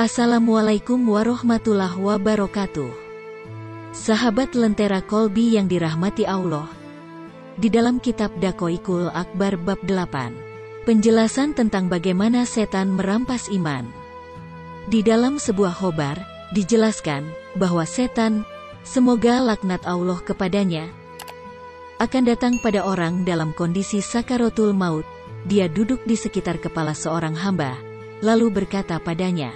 Assalamualaikum warahmatullahi wabarakatuh. Sahabat Lentera Kolbi yang dirahmati Allah, di dalam kitab Daqaiqul Akbar bab 8, penjelasan tentang bagaimana setan merampas iman. Di dalam sebuah khobar, dijelaskan bahwa setan, semoga laknat Allah kepadanya, akan datang pada orang dalam kondisi sakaratul maut. Dia duduk di sekitar kepala seorang hamba, lalu berkata padanya,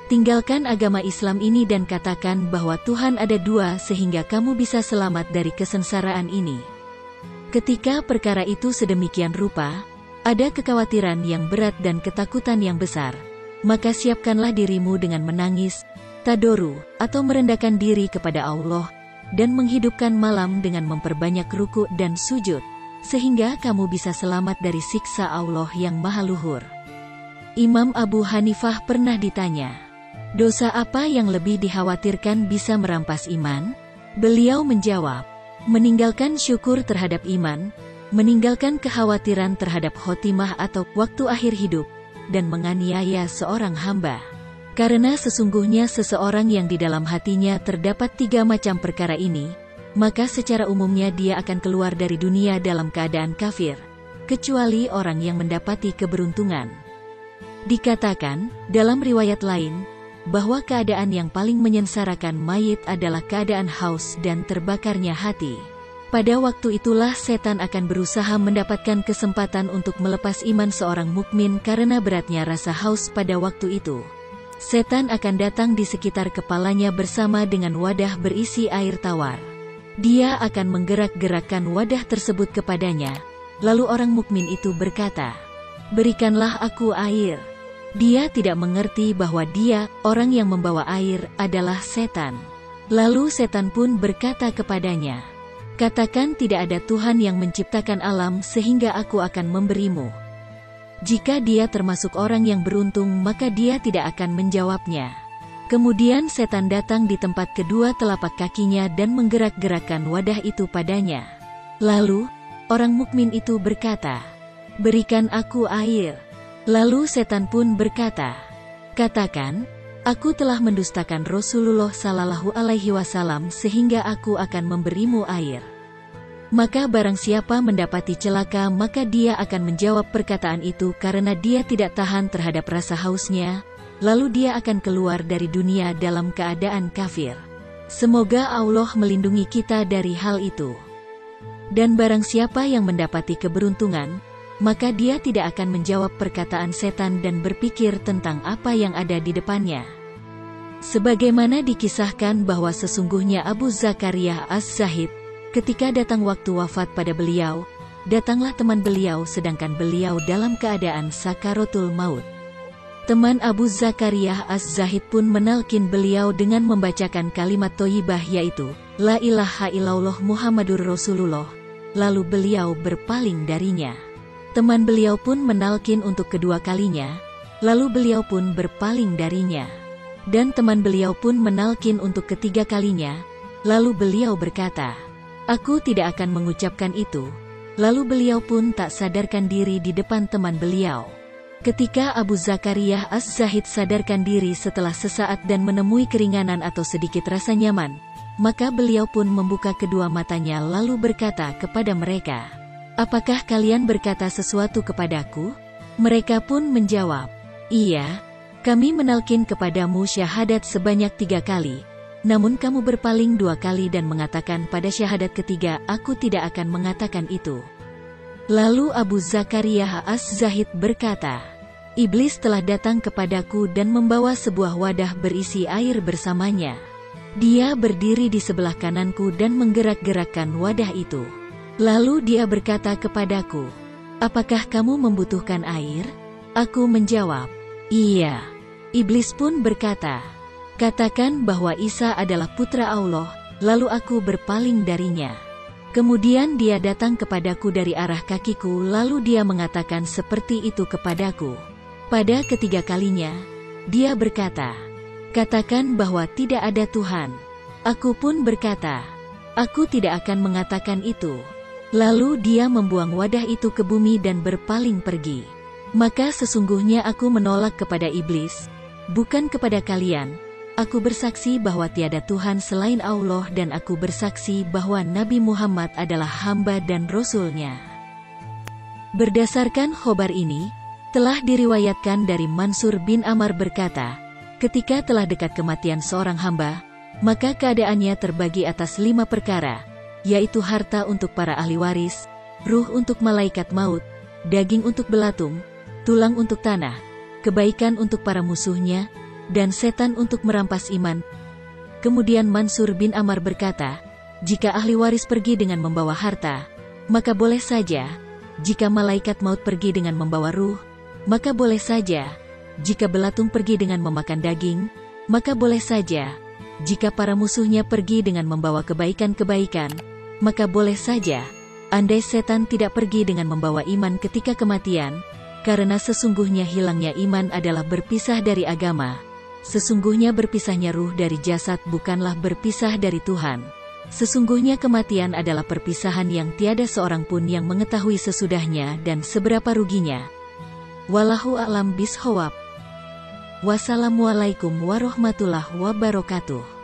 "Tinggalkan agama Islam ini dan katakan bahwa Tuhan ada dua sehingga kamu bisa selamat dari kesengsaraan ini." Ketika perkara itu sedemikian rupa, ada kekhawatiran yang berat dan ketakutan yang besar, maka siapkanlah dirimu dengan menangis, tadoru, atau merendahkan diri kepada Allah, dan menghidupkan malam dengan memperbanyak ruku dan sujud, sehingga kamu bisa selamat dari siksa Allah yang Maha Luhur. Imam Abu Hanifah pernah ditanya, dosa apa yang lebih dikhawatirkan bisa merampas iman? Beliau menjawab, meninggalkan syukur terhadap iman, meninggalkan kekhawatiran terhadap khotimah atau waktu akhir hidup, dan menganiaya seorang hamba. Karena sesungguhnya seseorang yang di dalam hatinya terdapat 3 macam perkara ini, maka secara umumnya dia akan keluar dari dunia dalam keadaan kafir, kecuali orang yang mendapati keberuntungan. Dikatakan, dalam riwayat lain, bahwa keadaan yang paling menyengsarakan mayit adalah keadaan haus dan terbakarnya hati. Pada waktu itulah setan akan berusaha mendapatkan kesempatan untuk melepas iman seorang mukmin karena beratnya rasa haus pada waktu itu. Setan akan datang di sekitar kepalanya bersama dengan wadah berisi air tawar. Dia akan menggerak-gerakkan wadah tersebut kepadanya, lalu orang mukmin itu berkata, "Berikanlah aku air." Dia tidak mengerti bahwa dia, orang yang membawa air, adalah setan. Lalu setan pun berkata kepadanya, "Katakan tidak ada Tuhan yang menciptakan alam sehingga aku akan memberimu." Jika dia termasuk orang yang beruntung maka dia tidak akan menjawabnya. Kemudian setan datang di tempat kedua telapak kakinya dan menggerak-gerakkan wadah itu padanya. Lalu, orang mukmin itu berkata, "Berikan aku air." Lalu setan pun berkata, "Katakan, aku telah mendustakan Rasulullah Sallallahu Alaihi Wasallam sehingga aku akan memberimu air." Maka barang siapa mendapati celaka maka dia akan menjawab perkataan itu karena dia tidak tahan terhadap rasa hausnya, lalu dia akan keluar dari dunia dalam keadaan kafir. Semoga Allah melindungi kita dari hal itu. Dan barang siapa yang mendapati keberuntungan, maka dia tidak akan menjawab perkataan setan dan berpikir tentang apa yang ada di depannya. Sebagaimana dikisahkan bahwa sesungguhnya Abu Zakaria Az-Zahid, ketika datang waktu wafat pada beliau, datanglah teman beliau sedangkan beliau dalam keadaan sakaratul maut. Teman Abu Zakaria Az-Zahid pun menalkin beliau dengan membacakan kalimat thayyibah yaitu, "La ilaha illallah Muhammadur Rasulullah." Lalu beliau berpaling darinya. Teman beliau pun menalkin untuk kedua kalinya, lalu beliau pun berpaling darinya. Dan teman beliau pun menalkin untuk ketiga kalinya, lalu beliau berkata, "Aku tidak akan mengucapkan itu." Lalu beliau pun tak sadarkan diri di depan teman beliau. Ketika Abu Zakaria Az-Zahid sadarkan diri setelah sesaat dan menemui keringanan atau sedikit rasa nyaman, maka beliau pun membuka kedua matanya lalu berkata kepada mereka, "Apakah kalian berkata sesuatu kepadaku?" Mereka pun menjawab, "Iya, kami menalkin kepadamu syahadat sebanyak 3 kali, namun kamu berpaling 2 kali dan mengatakan pada syahadat ketiga, aku tidak akan mengatakan itu." Lalu Abu Zakaria Az-Zahid berkata, "Iblis telah datang kepadaku dan membawa sebuah wadah berisi air bersamanya. Dia berdiri di sebelah kananku dan menggerak-gerakkan wadah itu. Lalu dia berkata kepadaku, 'Apakah kamu membutuhkan air?' Aku menjawab, 'Iya.' Iblis pun berkata, 'Katakan bahwa Isa adalah putra Allah,' lalu aku berpaling darinya. Kemudian dia datang kepadaku dari arah kakiku lalu dia mengatakan seperti itu kepadaku. Pada ketiga kalinya, dia berkata, 'Katakan bahwa tidak ada Tuhan.' Aku pun berkata, 'Aku tidak akan mengatakan itu.' Lalu dia membuang wadah itu ke bumi dan berpaling pergi. Maka sesungguhnya aku menolak kepada iblis, Bukan kepada kalian, aku bersaksi bahwa tiada Tuhan selain Allah dan aku bersaksi bahwa Nabi Muhammad adalah hamba dan Rasul-Nya. Berdasarkan khobar ini, telah diriwayatkan dari Mansur bin Amar berkata, ketika telah dekat kematian seorang hamba, maka keadaannya terbagi atas 5 perkara, yaitu harta untuk para ahli waris, ruh untuk malaikat maut, daging untuk belatung, tulang untuk tanah, kebaikan untuk para musuhnya, dan setan untuk merampas iman. Kemudian Mansur bin Amar berkata, jika ahli waris pergi dengan membawa harta, maka boleh saja. Jika malaikat maut pergi dengan membawa ruh, maka boleh saja. Jika belatung pergi dengan memakan daging, maka boleh saja. Jika para musuhnya pergi dengan membawa kebaikan-kebaikan, maka boleh saja. Andai setan tidak pergi dengan membawa iman ketika kematian, karena sesungguhnya hilangnya iman adalah berpisah dari agama. Sesungguhnya berpisahnya ruh dari jasad bukanlah berpisah dari Tuhan. Sesungguhnya kematian adalah perpisahan yang tiada seorang pun yang mengetahui sesudahnya dan seberapa ruginya. Wallahu a'lam bishawab. Wassalamualaikum warahmatullahi wabarakatuh.